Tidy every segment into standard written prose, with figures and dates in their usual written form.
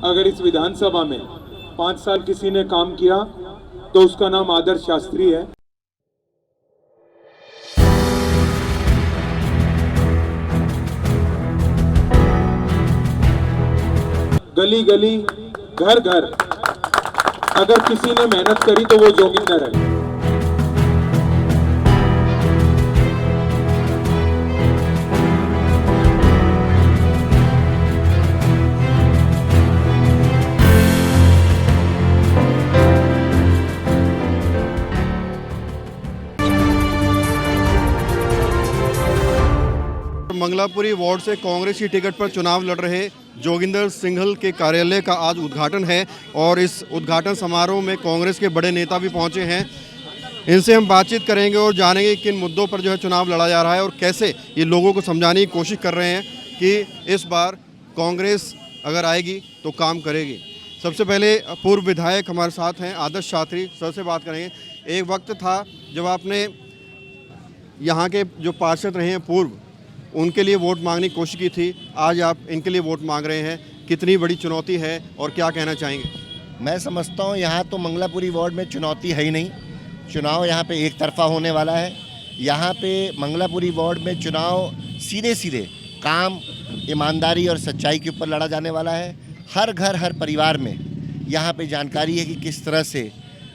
अगर इस विधानसभा में 5 साल किसी ने काम किया तो उसका नाम आदर्श शास्त्री है। गली गली घर घर अगर किसी ने मेहनत करी तो वो जोगिंदर है। मंगलापुरी वार्ड से कांग्रेस की टिकट पर चुनाव लड़ रहे जोगिंदर सिंघल के कार्यालय का आज उद्घाटन है और इस उद्घाटन समारोह में कांग्रेस के बड़े नेता भी पहुंचे हैं। इनसे हम बातचीत करेंगे और जानेंगे किन मुद्दों पर जो है चुनाव लड़ा जा रहा है और कैसे ये लोगों को समझाने की कोशिश कर रहे हैं कि इस बार कांग्रेस अगर आएगी तो काम करेगी। सबसे पहले पूर्व विधायक हमारे साथ हैं आदर्श शास्त्री, सर से बात करेंगे। एक वक्त था जब आपने यहाँ के जो पार्षद रहे हैं पूर्व, उनके लिए वोट मांगने की कोशिश की थी, आज आप इनके लिए वोट मांग रहे हैं, कितनी बड़ी चुनौती है और क्या कहना चाहेंगे? मैं समझता हूँ यहाँ तो मंगलापुरी वार्ड में चुनौती है ही नहीं। चुनाव यहाँ पे एक तरफा होने वाला है। यहाँ पे मंगलापुरी वार्ड में चुनाव सीधे सीधे काम, ईमानदारी और सच्चाई के ऊपर लड़ा जाने वाला है। हर घर हर परिवार में यहाँ पे जानकारी है कि किस तरह से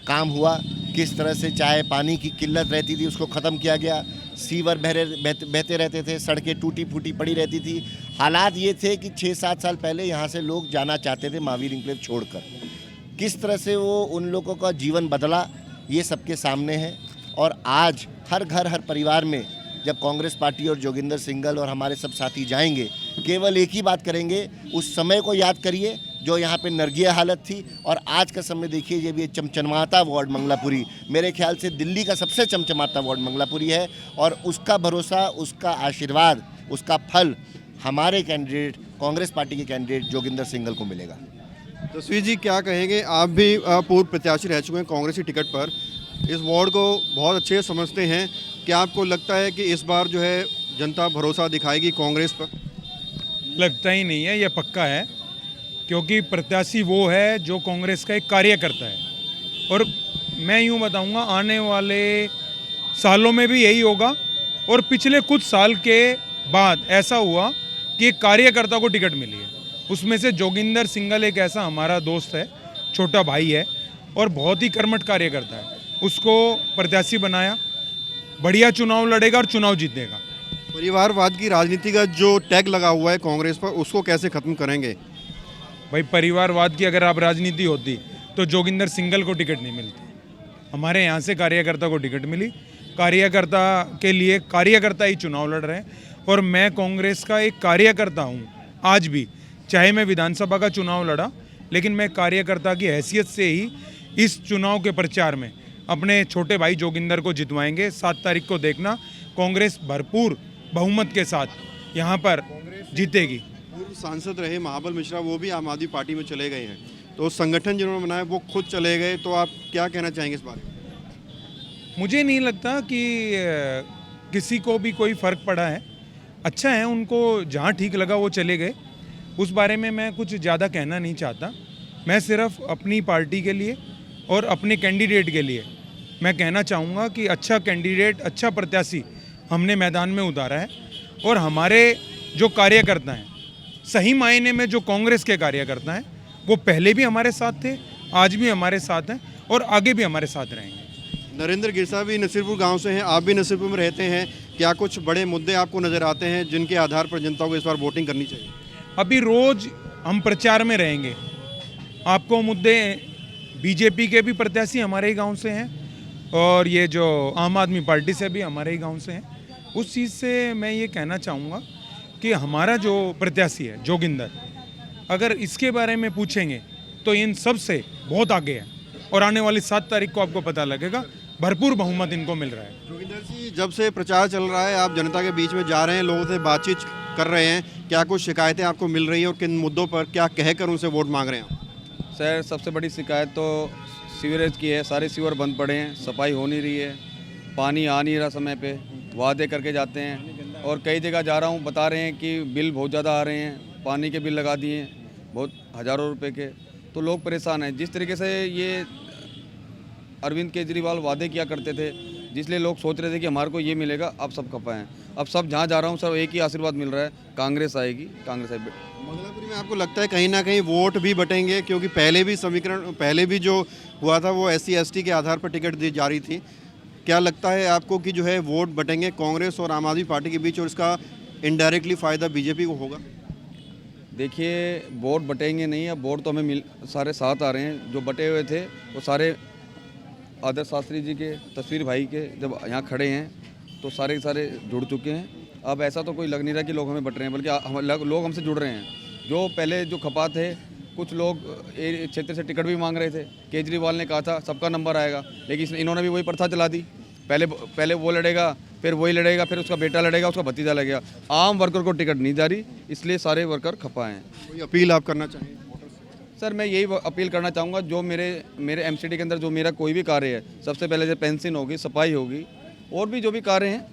काम हुआ, किस तरह से चाहे पानी की किल्लत रहती थी उसको ख़त्म किया गया, सीवर बहते रहते थे, सड़कें टूटी फूटी पड़ी रहती थी। हालात ये थे कि 6-7 साल पहले यहाँ से लोग जाना चाहते थे महावीर एन्क्लेव छोड़कर। किस तरह से वो उन लोगों का जीवन बदला ये सबके सामने है। और आज हर घर हर परिवार में जब कांग्रेस पार्टी और जोगिंदर सिंघल और हमारे सब साथी जाएंगे, केवल एक ही बात करेंगे, उस समय को याद करिए जो यहाँ पे नरगिय हालत थी और आज का समय देखिए जब ये चमचमाता वार्ड मंगलापुरी, मेरे ख्याल से दिल्ली का सबसे चमचमाता वार्ड मंगलापुरी है। और उसका भरोसा, उसका आशीर्वाद, उसका फल हमारे कैंडिडेट, कांग्रेस पार्टी के कैंडिडेट जोगिंदर सिंघल को मिलेगा। तस्वीर जी, क्या कहेंगे? आप भी पूर्व प्रत्याशी रह चुके हैं कांग्रेस की टिकट पर, इस वार्ड को बहुत अच्छे से समझते हैं। क्या आपको लगता है कि इस बार जो है जनता भरोसा दिखाएगी कांग्रेस पर? लगता ही नहीं है, यह पक्का है, क्योंकि प्रत्याशी वो है जो कांग्रेस का एक कार्यकर्ता है। और मैं यूँ बताऊंगा, आने वाले सालों में भी यही होगा। और पिछले कुछ साल के बाद ऐसा हुआ कि एक कार्यकर्ता को टिकट मिली है, उसमें से जोगिंदर सिंघल एक ऐसा हमारा दोस्त है, छोटा भाई है और बहुत ही कर्मठ कार्यकर्ता है। उसको प्रत्याशी बनाया, बढ़िया चुनाव लड़ेगा और चुनाव जीतेगा। परिवारवाद की राजनीति का जो टैग लगा हुआ है कांग्रेस पर, उसको कैसे ख़त्म करेंगे? भाई, परिवारवाद की अगर आप राजनीति होती तो जोगिंदर सिंघल को टिकट नहीं मिलती। हमारे यहाँ से कार्यकर्ता को टिकट मिली, कार्यकर्ता के लिए कार्यकर्ता ही चुनाव लड़ रहे हैं। और मैं कांग्रेस का एक कार्यकर्ता हूँ आज भी, चाहे मैं विधानसभा का चुनाव लड़ा, लेकिन मैं कार्यकर्ता की हैसियत से ही इस चुनाव के प्रचार में अपने छोटे भाई जोगिंदर को जितवाएंगे। 7 तारीख को देखना, कांग्रेस भरपूर बहुमत के साथ यहाँ पर जीतेगी। पूर्व सांसद रहे महाबल मिश्रा, वो भी आम आदमी पार्टी में चले गए हैं, तो संगठन जिन्होंने बनाया वो खुद चले गए, तो आप क्या कहना चाहेंगे इस बारे में? मुझे नहीं लगता कि किसी को भी कोई फ़र्क पड़ा है। अच्छा है, उनको जहाँ ठीक लगा वो चले गए, उस बारे में मैं कुछ ज़्यादा कहना नहीं चाहता। मैं सिर्फ अपनी पार्टी के लिए और अपने कैंडिडेट के लिए मैं कहना चाहूँगा कि अच्छा कैंडिडेट, अच्छा प्रत्याशी हमने मैदान में उतारा है। और हमारे जो कार्यकर्ता हैं, सही मायने में जो कांग्रेस के कार्यकर्ता हैं, वो पहले भी हमारे साथ थे, आज भी हमारे साथ हैं और आगे भी हमारे साथ रहेंगे। नरेंद्र गिरसा भी नसीरपुर गांव से हैं, आप भी नसीरपुर में रहते हैं, क्या कुछ बड़े मुद्दे आपको नज़र आते हैं जिनके आधार पर जनता को इस बार वोटिंग करनी चाहिए? अभी रोज़ हम प्रचार में रहेंगे, आपको मुद्दे, बीजेपी के भी प्रत्याशी हमारे ही गांव से हैं और ये जो आम आदमी पार्टी से भी हमारे ही गांव से हैं। उस चीज़ से मैं ये कहना चाहूँगा कि हमारा जो प्रत्याशी है जोगिंदर, अगर इसके बारे में पूछेंगे तो इन सब से बहुत आगे है और आने वाली 7 तारीख को आपको पता लगेगा, भरपूर बहुमत इनको मिल रहा है। जोगिंदर जी, जब से प्रचार चल रहा है, आप जनता के बीच में जा रहे हैं, लोगों से बातचीत कर रहे हैं, क्या कुछ शिकायतें आपको मिल रही हैं और किन मुद्दों पर क्या कहकर उनसे वोट मांग रहे हैं? सर, सबसे बड़ी शिकायत तो सीवरेज की है। सारे सीवर बंद पड़े हैं, सफाई हो नहीं रही है, पानी आ नहीं रहा समय पे, वादे करके जाते हैं। और कई जगह जा रहा हूँ, बता रहे हैं कि बिल बहुत ज़्यादा आ रहे हैं, पानी के बिल लगा दिए, बहुत हज़ारों रुपए के, तो लोग परेशान हैं। जिस तरीके से ये अरविंद केजरीवाल वादे किया करते थे, जिसलिए लोग सोच रहे थे कि हमारे को ये मिलेगा, अब सब खपा हैं। अब सब जहाँ जा रहा हूँ सब एक ही आशीर्वाद मिल रहा है, कांग्रेस आएगी, कांग्रेस आएगी। मंगलापुरी में आपको लगता है कहीं ना कहीं वोट भी बटेंगे, क्योंकि पहले भी जो हुआ था वो SC ST के आधार पर टिकट दी जा रही थी। क्या लगता है आपको कि जो है वोट बटेंगे कांग्रेस और आम आदमी पार्टी के बीच, और इसका इनडायरेक्टली फ़ायदा बीजेपी को होगा? देखिए, वोट बटेंगे नहीं, अब वोट तो हमें सारे साथ आ रहे हैं। जो बटे हुए थे वो सारे आदर्श शास्त्री जी के, तस्वीर भाई के जब यहाँ खड़े हैं तो सारे के सारे जुड़ चुके हैं। अब ऐसा तो कोई लग नहीं रहा कि लोग हमें बट रहे हैं, बल्कि लोग हमसे जुड़ रहे हैं। जो पहले जो खपा थे, कुछ लोग क्षेत्र से टिकट भी मांग रहे थे। केजरीवाल ने कहा था सबका नंबर आएगा, लेकिन इन्होंने भी वही प्रथा चला दी। पहले वो लड़ेगा, फिर वही लड़ेगा, फिर उसका बेटा लड़ेगा, उसका भतीजा लगेगा। आम वर्कर को टिकट नहीं जा रही, इसलिए सारे वर्कर खपा हैं। कोई अपील आप करना चाहेंगे? सर, मैं यही अपील करना चाहूँगा, जो मेरे MCD के अंदर जो मेरा कोई भी कार्य है, सबसे पहले जैसे पेंशन होगी, सफाई होगी, और भी जो भी कार्य हैं,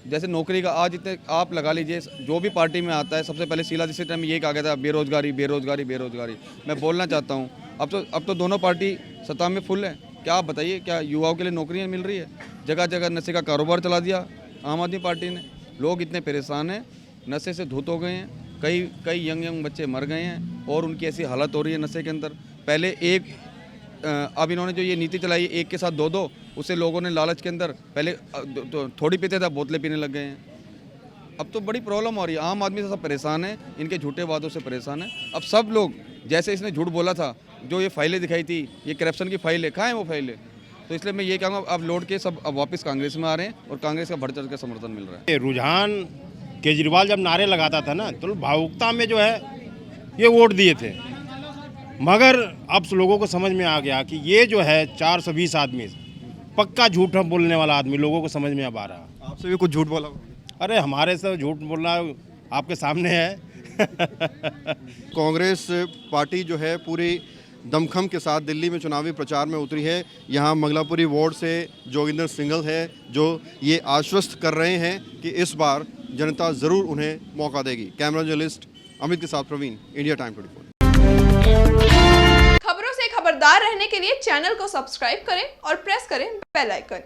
जैसे नौकरी का आज इतने आप लगा लीजिए, जो भी पार्टी में आता है सबसे पहले शीला जिस टाइम ये कहा गया था बेरोजगारी बेरोजगारी बेरोजगारी। मैं बोलना चाहता हूँ, अब तो दोनों पार्टी सत्ता में फुल है। क्या आप बताइए, क्या युवाओं के लिए नौकरियाँ मिल रही है? जगह जगह नशे का कारोबार चला दिया आम आदमी पार्टी ने। लोग इतने परेशान हैं, नशे से धुत हो गए हैं। कई यंग बच्चे मर गए हैं और उनकी ऐसी हालत हो रही है नशे के अंदर। पहले अब इन्होंने जो ये नीति चलाई, एक के साथ दो, उससे लोगों ने लालच के अंदर पहले तो थोड़ी पीते थे, बोतलें पीने लग गए हैं। अब तो बड़ी प्रॉब्लम हो रही है। आम आदमी से सब परेशान है, इनके झूठे वादों से परेशान है। अब सब लोग, जैसे इसने झूठ बोला था, जो ये फाइलें दिखाई थी, ये करप्शन की फाइलें, कहाँ हैं वो फाइलें? तो इसलिए मैं ये कहूँगा, अब लौट के सब अब वापस कांग्रेस में आ रहे हैं और कांग्रेस का बढ़ चढ़ के समर्थन मिल रहा है। रुझान केजरीवाल जब नारे लगाता था ना, तो भावुकता में जो है ये वोट दिए थे, मगर अब लोगों को समझ में आ गया कि ये जो है 420 आदमी पक्का झूठ बोलने वाला आदमी, लोगों को समझ में अब आ रहा। आपसे भी कुछ झूठ बोला? अरे हमारे से झूठ बोलना आपके सामने है। कांग्रेस पार्टी जो है पूरी दमखम के साथ दिल्ली में चुनावी प्रचार में उतरी है। यहाँ मंगलापुरी वार्ड से जोगिंदर सिंघल है, जो ये आश्वस्त कर रहे हैं कि इस बार जनता ज़रूर उन्हें मौका देगी। कैमरा जर्नलिस्ट अमित के साथ प्रवीण, इंडिया टाइम 24। खबरों से खबरदार रहने के लिए चैनल को सब्सक्राइब करें और प्रेस करें बेल आइकन।